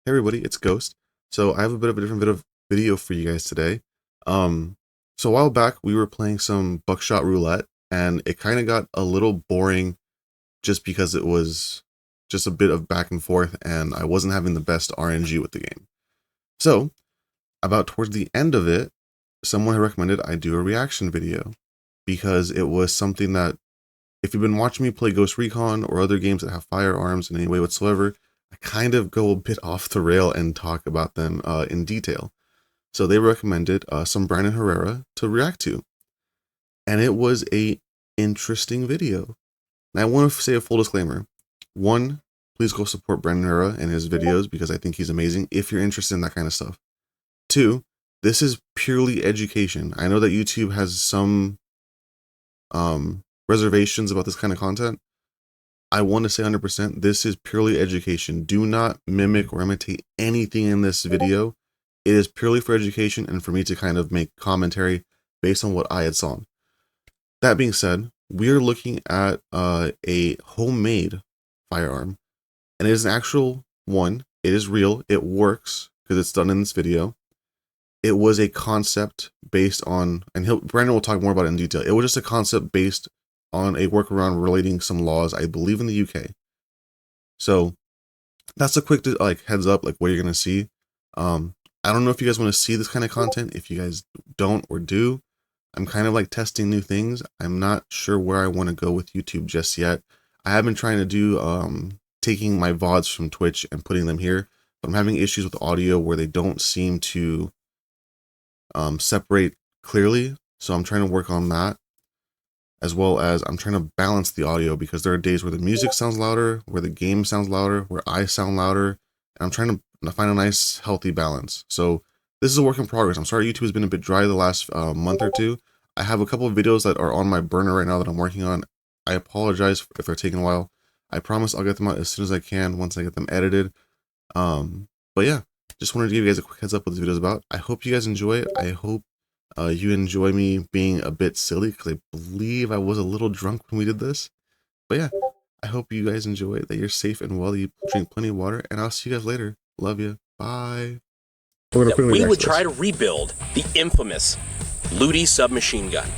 Hey everybody, it's Ghost. So I have a bit of a different bit of video for you guys today. So a while back we were playing some buckshot roulette and it kind of got a little boring just because it was just a bit of back and forth and I wasn't having the best RNG with the game. So about towards the end of it, someone had recommended I do a reaction video because it was something that if you've been watching me play Ghost Recon or other games that have firearms in any way whatsoever, I kind of go a bit off the rail and talk about them in detail. So they recommended some Brandon Herrera to react to. And it was a interesting video. And I want to say a full disclaimer. One, please go support Brandon Herrera and his videos because I think he's amazing if you're interested in that kind of stuff. Two, this is purely education. I know that YouTube has some reservations about this kind of content. I want to say 100%, this is purely education. Do not mimic or imitate anything in this video. It is purely for education and for me to kind of make commentary based on what I had saw. That being said, we are looking at a homemade firearm. And it is an actual one. It is real. It works because it's done in this video. It was a concept based on, and Brandon will talk more about it in detail. It was just a concept based on a workaround relating some laws, I believe in the UK. So that's a quick heads up, like what you're gonna see. I don't know if you guys want to see this kind of content. If you guys don't or do, I'm kind of like testing new things. I'm not sure where I want to go with YouTube just yet. I have been trying to do taking my VODs from Twitch and putting them here, but I'm having issues with audio where they don't seem to separate clearly. So I'm trying to work on that, as well as I'm trying to balance the audio because there are days where the music sounds louder, where the game sounds louder, where I sound louder, and I'm trying to find a nice healthy balance. So this is a work in progress. I'm sorry YouTube has been a bit dry the last month or two. I have a couple of videos that are on my burner right now that I'm working on. I apologize if they're taking a while. I promise I'll get them out as soon as I can once I get them edited. But yeah, just wanted to give you guys a quick heads up what this video is about. I hope you guys enjoy it. I hope you enjoy me being a bit silly because I believe I was a little drunk when we did this. But yeah, I hope you guys enjoy it, that you're safe and well, you drink plenty of water, and I'll see you guys later. Love you. Bye. That we would try to rebuild the infamous Luty submachine gun.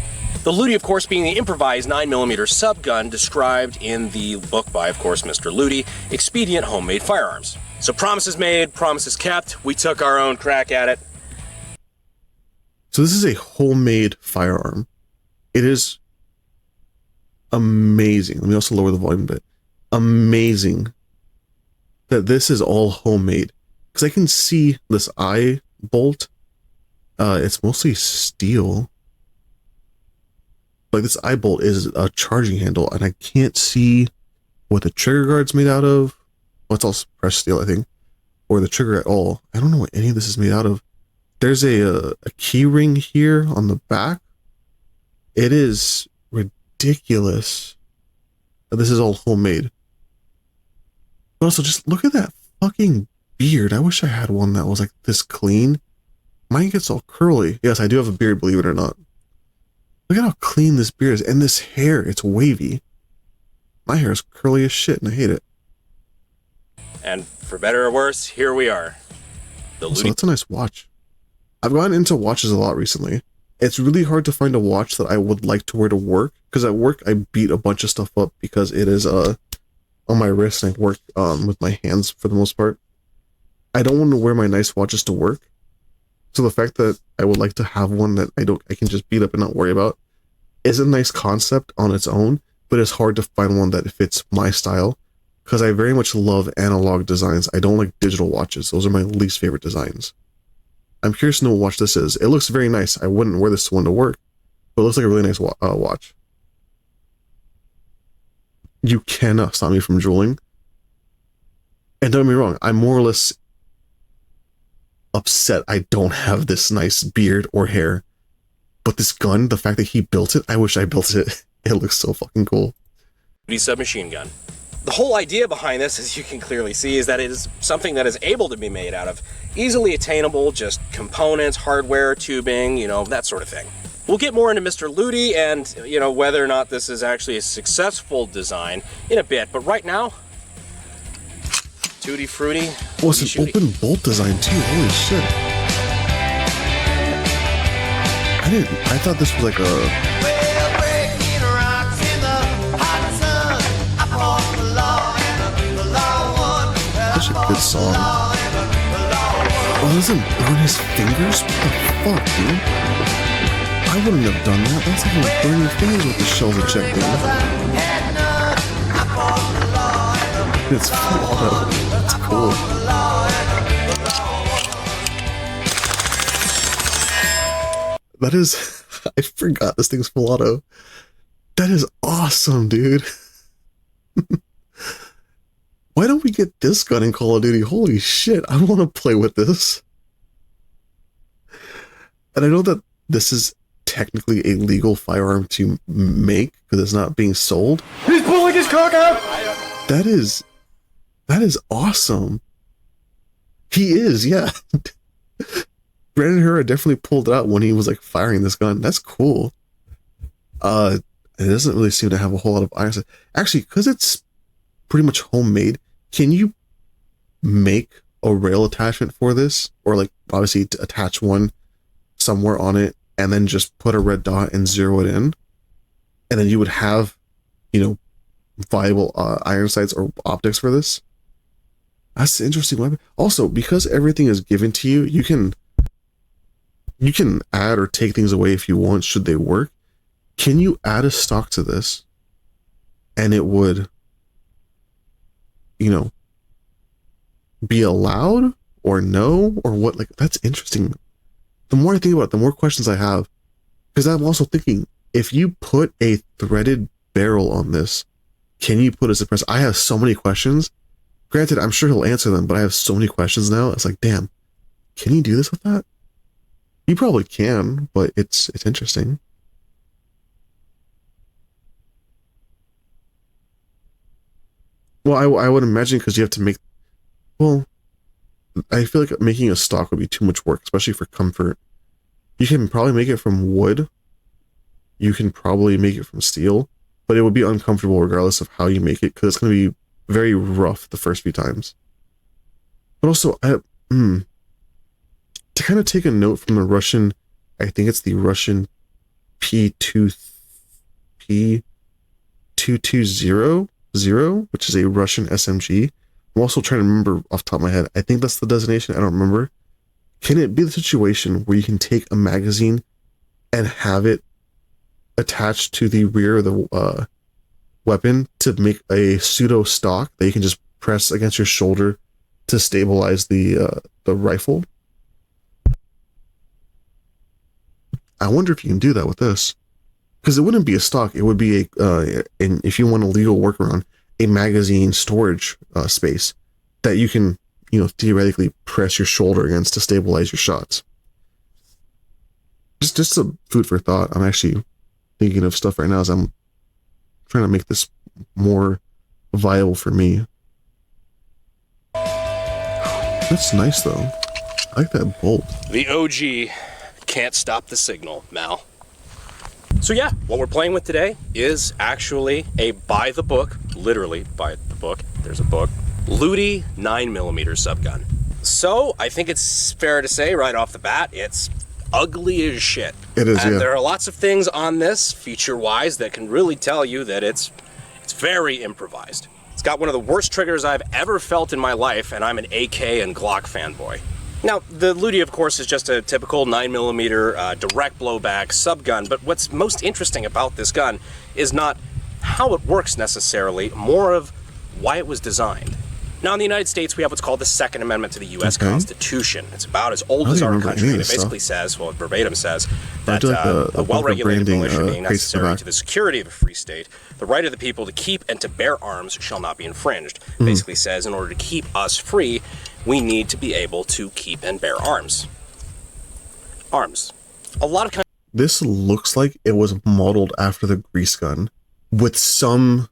The Luty, of course, being the improvised 9mm subgun described in the book by, of course, Mr. Luty, Expedient Homemade Firearms. So promises made, promises kept. We took our own crack at it. So this is a homemade firearm. It is amazing. Let me also lower the volume a bit. Amazing that this is all homemade. Because I can see this eye bolt. It's mostly steel. Like this eye bolt is a charging handle, and I can't see what the trigger guard's made out of. Well, it's all pressed steel, I think. Or the trigger at all. I don't know what any of this is made out of. There's a key ring here on the back. It is ridiculous that this is all homemade. But also, just look at that fucking beard. I wish I had one that was like this clean. Mine gets all curly. Yes, I do have a beard, believe it or not. Look at how clean this beard is. And this hair, it's wavy. My hair is curly as shit, and I hate it. And for better or worse, here we are. So that's a nice watch. I've gotten into watches a lot recently. It's really hard to find a watch that I would like to wear to work, because at work I beat a bunch of stuff up because it is on my wrist and I work with my hands for the most part. I don't want to wear my nice watches to work. So the fact that I would like to have one that I can just beat up and not worry about is a nice concept on its own, but it's hard to find one that fits my style because I very much love analog designs. I don't like digital watches. Those are my least favorite designs. I'm curious to know what watch this is. It looks very nice. I wouldn't wear this one to work, but it looks like a really nice watch. You cannot stop me from drooling. And don't get me wrong, I'm more or less upset I don't have this nice beard or hair. But this gun, the fact that he built it, I wish I built it. It looks so fucking cool. Luty submachine gun. The whole idea behind this, as you can clearly see, is that it is something that is able to be made out of easily attainable, just components, hardware, tubing, you know, that sort of thing. We'll get more into Mr. Luty and, you know, whether or not this is actually a successful design in a bit, but right now, Tutti Frutti. Oh, it's an open bolt design too. Holy shit. I thought this was like a... Such a good song. Oh, doesn't burn his fingers? What the fuck, dude? I wouldn't have done that. That's like gonna burn your fingers with the shells ejected. It's full auto. That's cool. That is... I forgot this thing's full auto. That is awesome, dude. Why don't we get this gun in Call of Duty? Holy shit, I want to play with this. And I know that this is technically a legal firearm to make because it's not being sold. He's pulling his cock out! That is awesome. He is, yeah. Brandon Herrera definitely pulled it out when he was like firing this gun. That's cool. It doesn't really seem to have a whole lot of iron. Actually, because it's pretty much homemade, can you make a rail attachment for this? Or like obviously to attach one somewhere on it and then just put a red dot and zero it in? And then you would have, you know, viable iron sights or optics for this. That's an interesting weapon. Also, because everything is given to you, you can add or take things away if you want, should they work. Can you add a stock to this and it would, you know, be allowed or no or what? Like, that's interesting. The more I think about it, the more questions I have, because I'm also thinking, if you put a threaded barrel on this, can you put a suppressor? I have so many questions. Granted, I'm sure he'll answer them, but I have so many questions now. It's like, damn, can you do this with that? You probably can, but it's interesting. Well, I would imagine because you have to make... Well, I feel like making a stock would be too much work, especially for comfort. You can probably make it from wood. You can probably make it from steel, but it would be uncomfortable regardless of how you make it, because it's going to be very rough the first few times. But also, to kind of take a note from the Russian, I think it's the Russian P220, which is a Russian SMG. I'm also trying to remember off the top of my head. I think that's the designation. I don't remember. Can it be the situation where you can take a magazine and have it attached to the rear of the weapon to make a pseudo stock that you can just press against your shoulder to stabilize the rifle? I wonder if you can do that with this, because it wouldn't be a stock. It would be if you want a legal workaround, a magazine storage space that you can, you know, theoretically press your shoulder against to stabilize your shots. Just a food for thought. I'm actually thinking of stuff right now as I'm trying to make this more viable for me. That's nice though. I like that bolt. The OG can't stop the signal, Mal. So yeah, what we're playing with today is actually a by the book, literally by the book, there's a book, Luty 9mm subgun. So I think it's fair to say right off the bat, it's ugly as shit. It is, and yeah. There are lots of things on this, feature-wise, that can really tell you that it's very improvised. It's got one of the worst triggers I've ever felt in my life, and I'm an AK and Glock fanboy. Now, the Luty, of course, is just a typical 9mm direct blowback subgun, but what's most interesting about this gun is not how it works necessarily, more of why it was designed. Now, in the United States, we have what's called the Second Amendment to the U.S. Constitution. It's about as old as our country, and it basically says, well, it verbatim says, that a well-regulated militia being necessary to the security of a free state, the right of the people to keep and to bear arms shall not be infringed. Basically says, in order to keep us free, we need to be able to keep and bear arms. Arms. A lot of... This looks like it was modeled after the grease gun, with some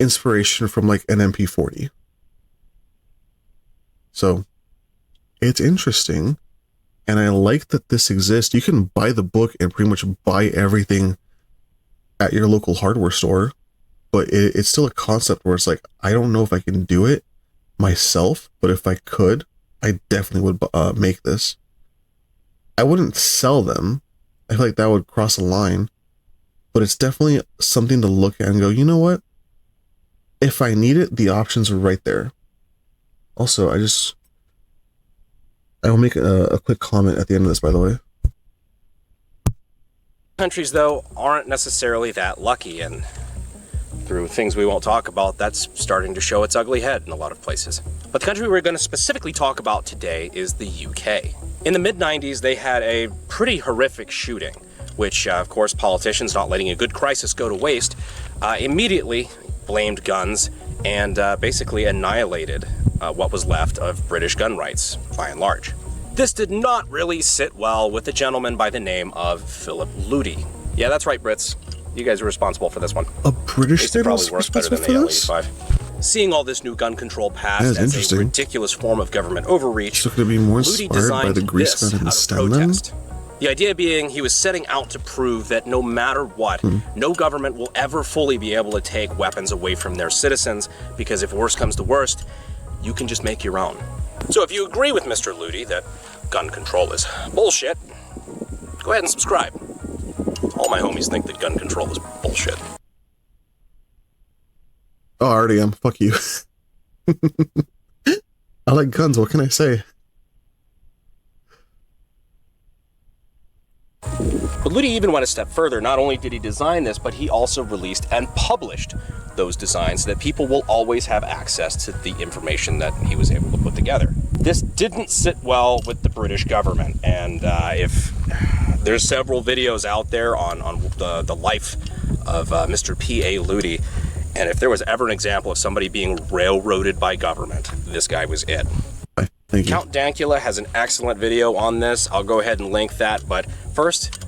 inspiration from like an MP40. So it's interesting, and I like that this exists. You can buy the book and pretty much buy everything at your local hardware store, but it's still a concept where it's like, I don't know if I can do it, myself, but if I could, I definitely would make this. I wouldn't sell them. I feel like that would cross a line, but it's definitely something to look at and go, you know what? If I need it, the options are right there. Also, I will make a quick comment at the end of this, by the way. Countries, though, aren't necessarily that lucky, and through things we won't talk about, that's starting to show its ugly head in a lot of places. But the country we're going to specifically talk about today is the UK. In the mid-90s, they had a pretty horrific shooting, which, of course, politicians, not letting a good crisis go to waste, immediately blamed guns and basically annihilated what was left of British gun rights, by and large. This did not really sit well with a gentleman by the name of Philip Luty. Yeah, that's right, Brits. You guys are responsible for this one. A British state was responsible for this? Seeing all this new gun control passed as a ridiculous form of government overreach, so could it be more inspired by the grease gun and the stem then? The idea being he was setting out to prove that no matter what, no government will ever fully be able to take weapons away from their citizens, because if worse comes to worst, you can just make your own. So if you agree with Mr. Luty that gun control is bullshit, go ahead and subscribe. All my homies think that gun control is bullshit. Oh, I already am. Fuck you. I like guns, what can I say? But Luty even went a step further. Not only did he design this, but he also released and published those designs so that people will always have access to the information that he was able to put together. This didn't sit well with the British government, and if there's several videos out there on the life of Mr. P.A. Luty, and if there was ever an example of somebody being railroaded by government, this guy was it. Count Dankula has an excellent video on this. I'll go ahead and link that, but first,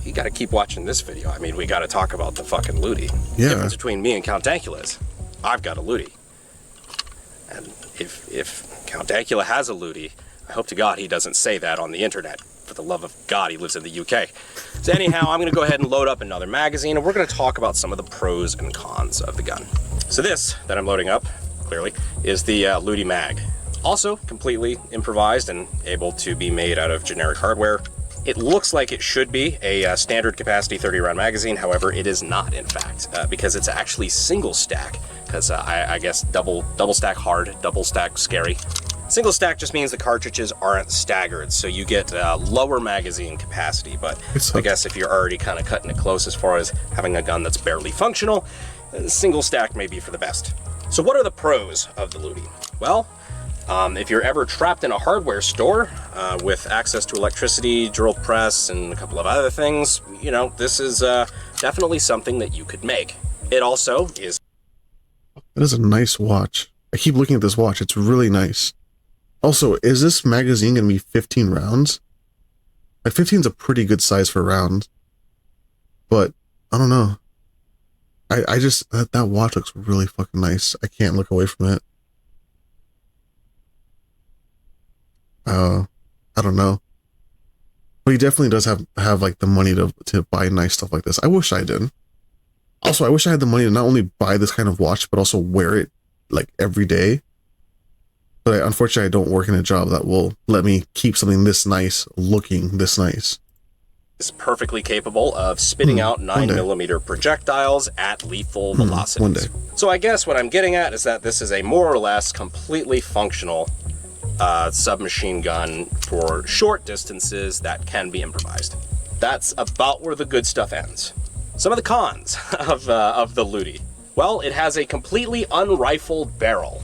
you gotta keep watching this video. I mean, we gotta talk about the fucking Luty. Yeah. The difference between me and Count Dankula is, I've got a Luty. And if Count Dankula has a Luty, I hope to God he doesn't say that on the internet. For the love of God, he lives in the UK. So anyhow, I'm gonna go ahead and load up another magazine, and we're gonna talk about some of the pros and cons of the gun. So this that I'm loading up, clearly, is the Luty mag. Also completely improvised and able to be made out of generic hardware. It looks like it should be a standard capacity 30 round magazine. However, it is not, in fact, because it's actually single stack, because I guess double stack hard, double stack scary. Single stack just means the cartridges aren't staggered, so you get lower magazine capacity, but I guess if you're already kind of cutting it close as far as having a gun that's barely functional, single stack may be for the best. So what are the pros of the Luty? Well, if you're ever trapped in a hardware store with access to electricity, drill press, and a couple of other things, you know, this is definitely something that you could make. It also is... That is a nice watch. I keep looking at this watch. It's really nice. Also, is this magazine going to be 15 rounds? Like, 15 is a pretty good size for a round. But, I don't know. I just... That watch looks really fucking nice. I can't look away from it. I don't know. But he definitely does have like the money to buy nice stuff like this. I wish I did. Also, I wish I had the money to not only buy this kind of watch, but also wear it like every day. But unfortunately, I don't work in a job that will let me keep something this nice, looking this nice. Is perfectly capable of spitting out 9mm projectiles at lethal velocities. One day. So I guess what I'm getting at is that this is a more or less completely functional submachine gun for short distances that can be improvised. That's about where the good stuff ends. Some of the cons of the Luty. Well, it has a completely unrifled barrel,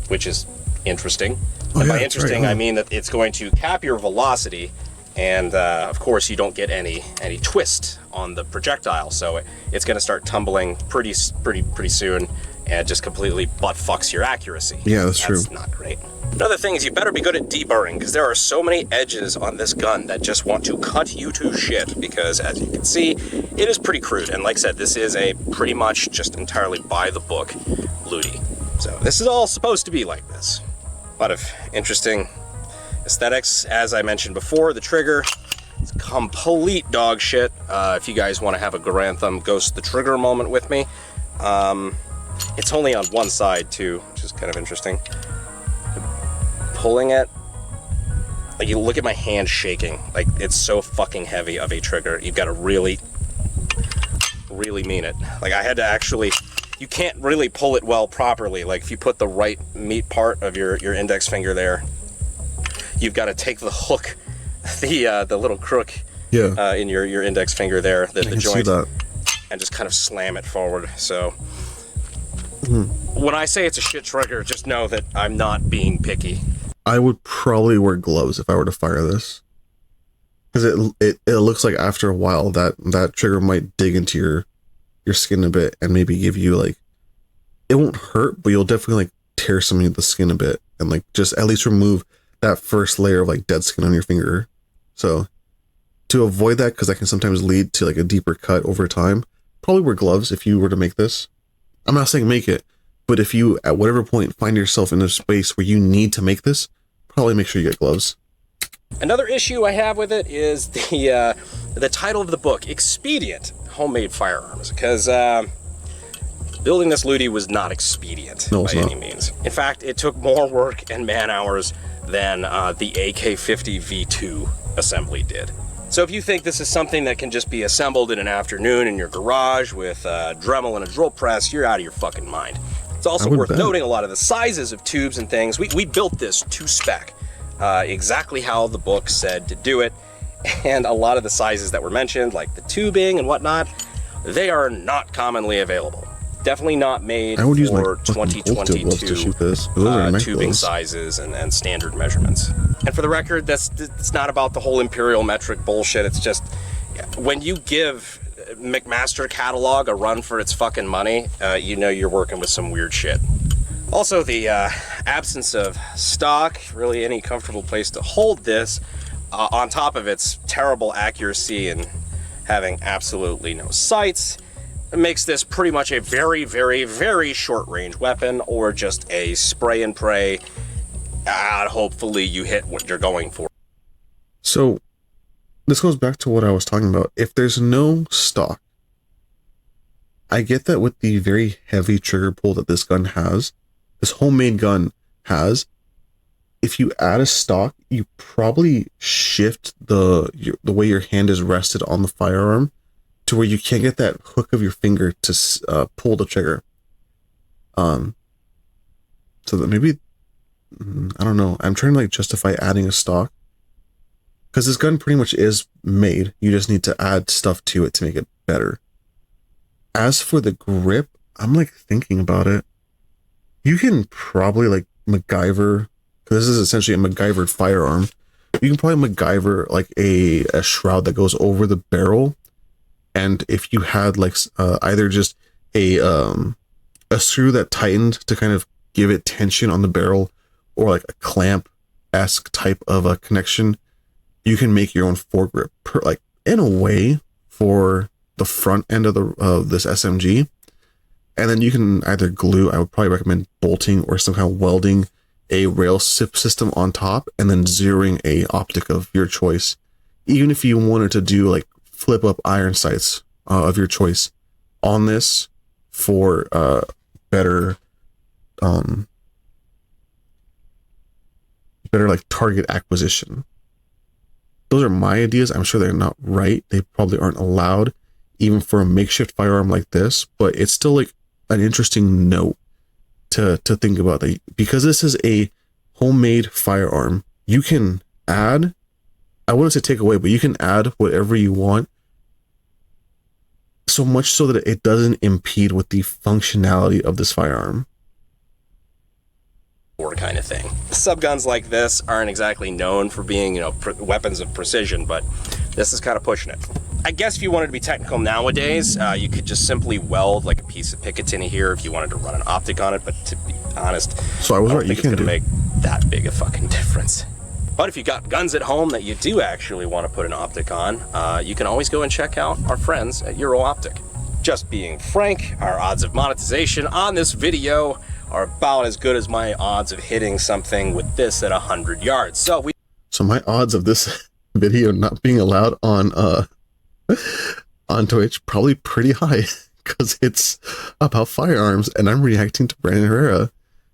which is interesting. And by interesting, I mean that it's going to cap your velocity, and of course you don't get any twist on the projectile, so it's going to start tumbling pretty soon, and just completely butt fucks your accuracy. Yeah, that's true. That's not great. Another thing is you better be good at deburring, because there are so many edges on this gun that just want to cut you to shit, because as you can see, it is pretty crude. And like I said, this is a pretty much just entirely by the book Luty. So this is all supposed to be like this. A lot of interesting aesthetics. As I mentioned before, the trigger is complete dog shit. If you guys want to have a Grantham Ghost the Trigger moment with me, It's only on one side too, which is kind of interesting. Pulling it, like, you look at my hand shaking. Like, it's so fucking heavy of a trigger. You've got to really mean it. Like, I had to actually, you can't really pull it well properly. Like, if you put the right meat part of your index finger there, you've got to take the hook, the little crook, in your index finger there, the joint, and just kind of slam it forward. So when I say it's a shit trigger, just know that I'm not being picky. I would probably wear gloves if I were to fire this, because it looks like after a while that trigger might dig into your skin a bit and maybe give you, like, it won't hurt, but you'll definitely, like, tear some of the skin a bit and, like, just at least remove that first layer of, like, dead skin on your finger. So to avoid that, because that can sometimes lead to, like, a deeper cut over time, probably wear gloves if you were to make this. I'm not saying make it, but if you at whatever point find yourself in a space where you need to make this, probably make sure you get gloves. Another issue I have with it is the title of the book, Expedient Homemade Firearms, because building this Luty was not expedient by any means. In fact, it took more work and man hours than the AK-50 V2 assembly did. So if you think this is something that can just be assembled in an afternoon in your garage with a Dremel and a drill press, you're out of your fucking mind. It's also worth noting a lot of the sizes of tubes and things. We built this to spec, exactly how the book said to do it, and a lot of the sizes that were mentioned, like the tubing and whatnot, they are not commonly available. Definitely not made for 2022 tubing sizes and standard measurements. And for the record, it's not about the whole imperial metric bullshit. It's just, when you give McMaster catalog a run for its fucking money, you know you're working with some weird shit. Also, the absence of stock, really any comfortable place to hold this, on top of its terrible accuracy and having absolutely no sights, it makes this pretty much a very, very, very short-range weapon, or just a spray and pray, and hopefully you hit what you're going for. So this goes back to what I was talking about. If there's no stock, I get that with the very heavy trigger pull that this gun has, this homemade gun has, if you add a stock, you probably shift the way your hand is rested on the firearm to where you can't get that hook of your finger to pull the trigger. So that maybe, I don't know, I'm trying to, like, justify adding a stock, because this gun pretty much is made. You just need to add stuff to it to make it better. As for the grip, I'm, like, thinking about it. You can probably, like, MacGyver, because this is essentially a MacGyvered firearm. You can probably MacGyver, like, a shroud that goes over the barrel. And if you had, like, either just a screw that tightened to kind of give it tension on the barrel, or like a clamp-esque type of a connection, you can make your own foregrip, like, in a way, for the front end of this SMG. And then you can either glue, I would probably recommend bolting or some kind of welding a rail sip system on top, and then zeroing a optic of your choice. Even if you wanted to do, like, flip up iron sights of your choice on this for better like target acquisition. Those are my ideas. I'm sure they're not right. They probably aren't allowed even for a makeshift firearm like this, but it's still, like, an interesting note to think about, that because this is a homemade firearm, you can add, I wouldn't say take away, but you can add whatever you want, so much so that it doesn't impede with the functionality of this firearm. Kind of thing. Subguns like this aren't exactly known for being, you know, weapons of precision, but this is kind of pushing it. I guess if you wanted to be technical nowadays, you could just simply weld, like, a piece of Picatinny here if you wanted to run an optic on it, but to be honest, so I was right, you can't it's going to make that big a fucking difference. But if you got guns at home that you do actually want to put an optic on, you can always go and check out our friends at Euro Optic. Just being frank, our odds of monetization on this video are about as good as my odds of hitting something with this at 100 yards. So my odds of this video not being allowed on Twitch probably pretty high, because it's about firearms, and I'm reacting to Brandon Herrera,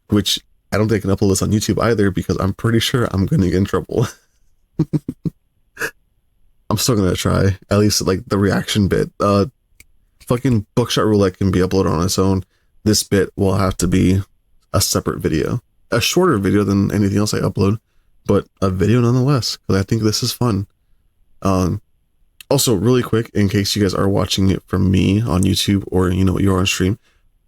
which I don't think I can upload this on YouTube either because I'm pretty sure I'm going to get in trouble. I'm still going to try, at least like the reaction bit. Fucking Bookshot Roulette can be uploaded on its own. This bit will have to be a separate video, a shorter video than anything else I upload, but a video nonetheless, because I think this is fun. Also, really quick, in case you guys are watching it from me on YouTube or, you know, you're on stream,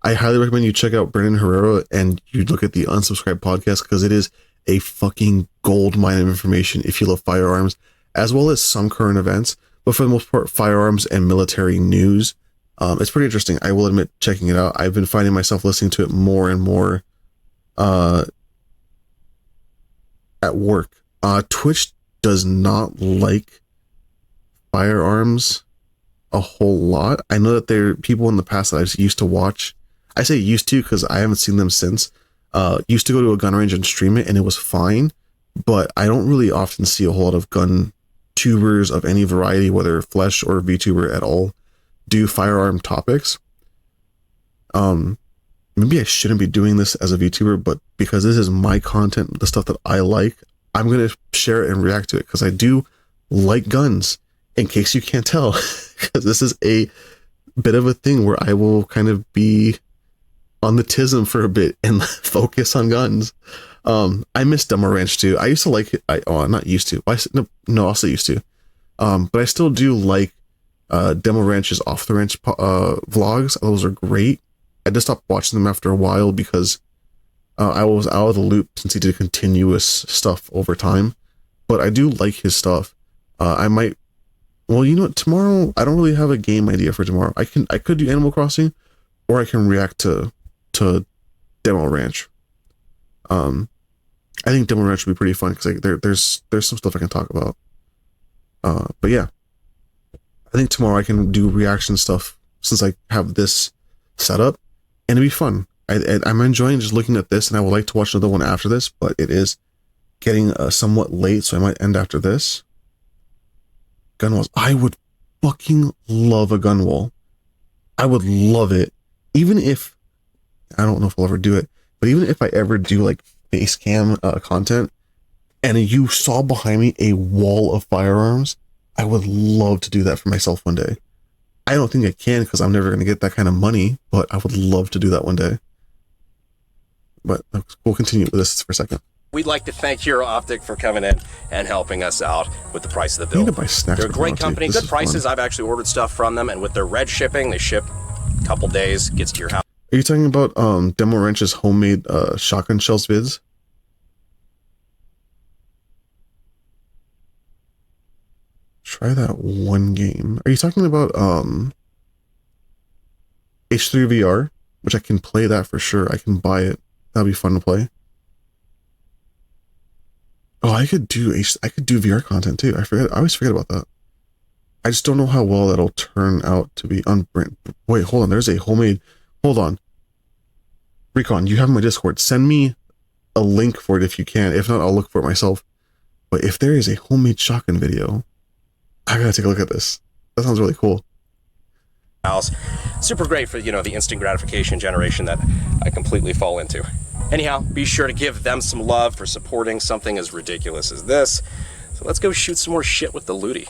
I highly recommend you check out Brandon Herrera and you look at the Unsubscribed podcast, because it is a fucking gold mine of information if you love firearms, as well as some current events, but for the most part, firearms and military news. It's pretty interesting. I will admit, checking it out, I've been finding myself listening to it more and more at work. Twitch does not like firearms a whole lot. I know that there are people in the past that I used to watch. I say used to because I haven't seen them since. Used to go to a gun range and stream it, and it was fine, but I don't really often see a whole lot of gun tubers of any variety, whether Flesh or VTuber at all, do firearm topics. Maybe I shouldn't be doing this as a VTuber, but because this is my content, the stuff that I like, I'm going to share it and react to it because I do like guns, in case you can't tell, because this is a bit of a thing where I will kind of be on the tism for a bit and focus on guns. I miss Demo Ranch too. I used to like it. Not used to. No, also used to. But I still do like Demo Ranch's Off the Ranch vlogs. Those are great. I just stopped watching them after a while because I was out of the loop since he did continuous stuff over time. But I do like his stuff. I might. Well, you know what? Tomorrow I don't really have a game idea for tomorrow. I could do Animal Crossing, or I can react to Demo Ranch. I think Demo Ranch would be pretty fun because like, there's some stuff I can talk about. But yeah, I think tomorrow I can do reaction stuff since I have this set up, and it'd be fun. I'm enjoying just looking at this, and I would like to watch another one after this, but it is getting somewhat late, so I might end after this. Gun walls. I would fucking love a gun wall. I would love it. Even if, I don't know if I'll ever do it, but even if I ever do like face cam content and you saw behind me a wall of firearms, I would love to do that for myself one day. I don't think I can because I'm never going to get that kind of money, but I would love to do that one day. But we'll continue with this for a second. We'd like to thank Hero Optic for coming in and helping us out with the price of the build. They're a great company, good prices. I've actually ordered stuff from them, and with their red shipping, they ship a couple days, gets to your house. Are you talking about Demo Ranch's homemade shotgun shells vids? Try that one game. Are you talking about H3VR, which I can play that for sure. I can buy it. That'd be fun to play. Oh, I could do VR content too. I always forget about that. I just don't know how well that'll turn out to be on brand. Wait, hold on. There's a homemade. Hold on. Recon, you have my Discord. Send me a link for it if you can. If not, I'll look for it myself. But if there is a homemade shotgun video, I gotta take a look at this. That sounds really cool. House. Super great for, you know, the instant gratification generation that I completely fall into. Anyhow, be sure to give them some love for supporting something as ridiculous as this. So let's go shoot some more shit with the Luty.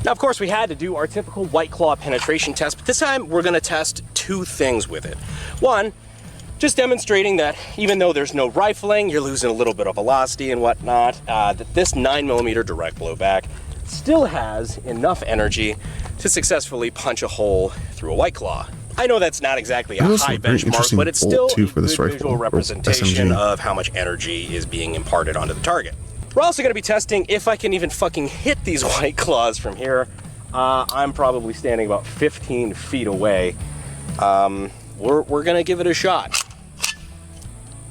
Now, of course, we had to do our typical White Claw penetration test, but this time we're gonna test two things with it. One, just demonstrating that even though there's no rifling, you're losing a little bit of velocity and whatnot, that this 9mm direct blowback still has enough energy to successfully punch a hole through a White Claw. I know that's not exactly a high benchmark, but it's still a good visual representation of how much energy is being imparted onto the target. We're also going to be testing if I can even fucking hit these White Claws from here. I'm probably standing about 15 feet away. We're going to give it a shot.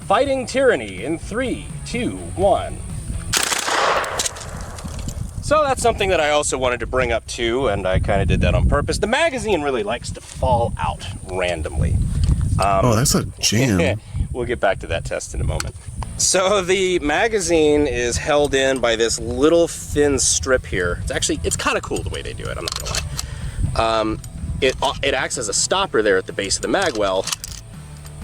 Fighting Tyranny in 3, 2, 1. So that's something that I also wanted to bring up too, and I kind of did that on purpose. The magazine really likes to fall out randomly. Oh, that's a jam. We'll get back to that test in a moment. So the magazine is held in by this little thin strip here. It's kind of cool the way they do it, I'm not gonna lie. it acts as a stopper there at the base of the mag well,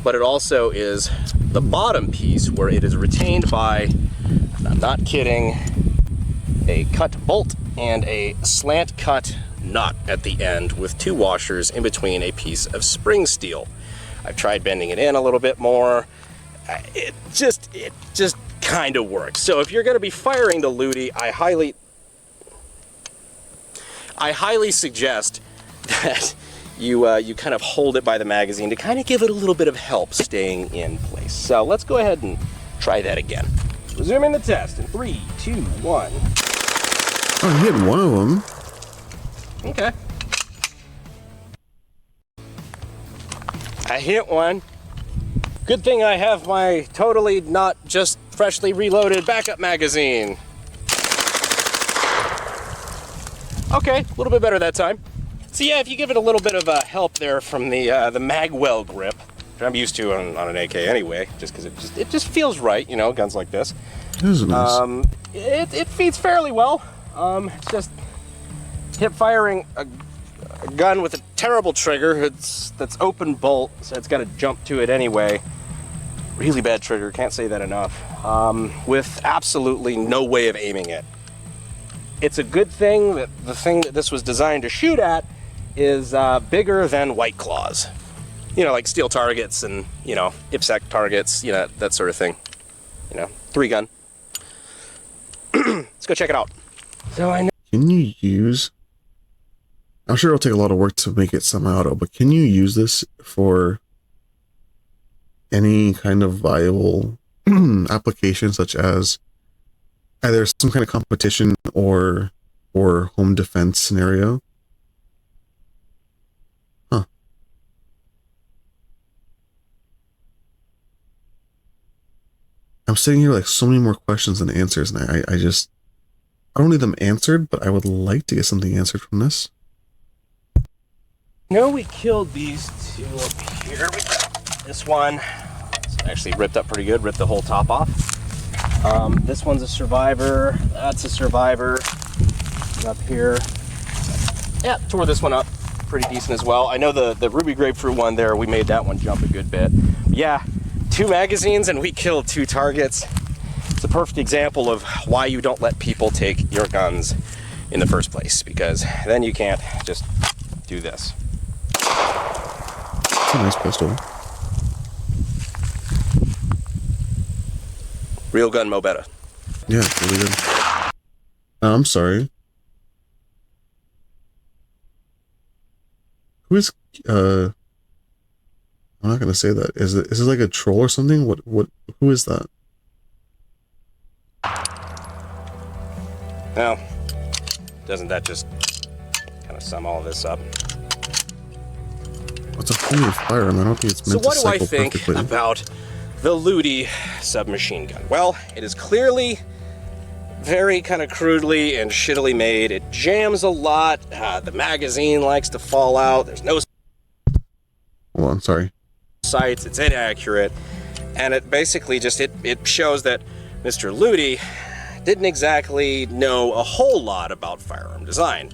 but it also is the bottom piece where it is retained by, and I'm not kidding, a cut bolt and a slant cut nut at the end with 2 washers in between a piece of spring steel. I've tried bending it in a little bit more. It just kind of works. So if you're going to be firing the Luty, I highly suggest that you kind of hold it by the magazine to kind of give it a little bit of help staying in place. So let's go ahead and try that again. Resuming the test in 3, 2, 1. Oh, you hit one of them. Okay. I hit one. Good thing I have my totally not just freshly reloaded backup magazine. Okay, a little bit better that time. So yeah, if you give it a little bit of help there from the magwell grip, which I'm used to on an AK anyway, just because it just feels right, you know, guns like this. This is nice. It feeds fairly well. It's just hip firing a gun with a terrible trigger. That's open bolt, so it's got to jump to it anyway. Really bad trigger, can't say that enough. With absolutely no way of aiming it. It's a good thing that the thing that this was designed to shoot at is bigger than White Claws. You know, like steel targets and, you know, IPSEC targets, you know, that sort of thing. You know, 3-gun. Let's go check it out. So I know. Can you use... I'm sure it'll take a lot of work to make it semi-auto, but can you use this for any kind of viable application, such as either some kind of competition or home defense scenario? Huh. I'm sitting here like so many more questions than answers, and I don't need them answered, but I would like to get something answered from this. No, we killed these 2 up here. This one actually ripped up pretty good, ripped the whole top off. This one's a survivor, that's a survivor. Up here. Yeah, tore this one up pretty decent as well. I know the ruby grapefruit one there, we made that one jump a good bit. But yeah, 2 magazines and we killed 2 targets. It's a perfect example of why you don't let people take your guns in the first place, because then you can't just do this. It's a nice pistol. Real gun mo better. Yeah, really good. I'm sorry. Who is I'm not gonna say that. Is it like a troll or something? Who is that? Now, doesn't that just kind of sum all this up? It's a homemade firearm. I don't think it's meant to cycle perfectly. So what do I think about the Luty submachine gun? Well, it is clearly very kind of crudely and shittily made. It jams a lot. The magazine likes to fall out. There's no... Hold on, sorry. Sights. It's inaccurate. And it basically just, it shows that Mr. Luty didn't exactly know a whole lot about firearm design.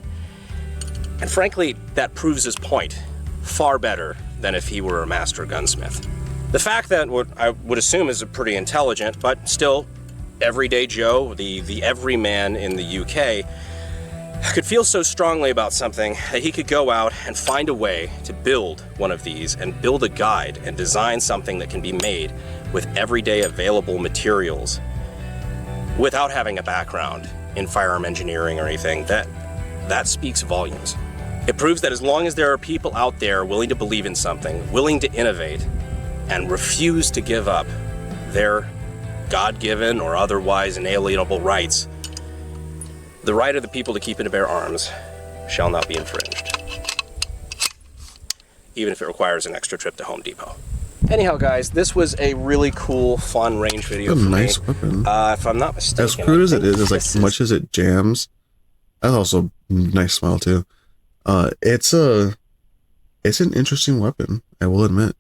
And frankly, that proves his point far better than if he were a master gunsmith. The fact that what I would assume is a pretty intelligent, but still everyday Joe, the everyman in the UK, could feel so strongly about something that he could go out and find a way to build one of these and build a guide and design something that can be made with everyday available materials without having a background in firearm engineering or anything. That speaks volumes. It proves that as long as there are people out there willing to believe in something, willing to innovate, and refuse to give up their God-given or otherwise inalienable rights, the right of the people to keep and to bear arms shall not be infringed, even if it requires an extra trip to Home Depot. Anyhow, guys, this was a really cool, fun range video for nice me. Weapon. If I'm not mistaken, as crude as it is, like much as it jams, that's also a nice smell too. It's an interesting weapon, I will admit.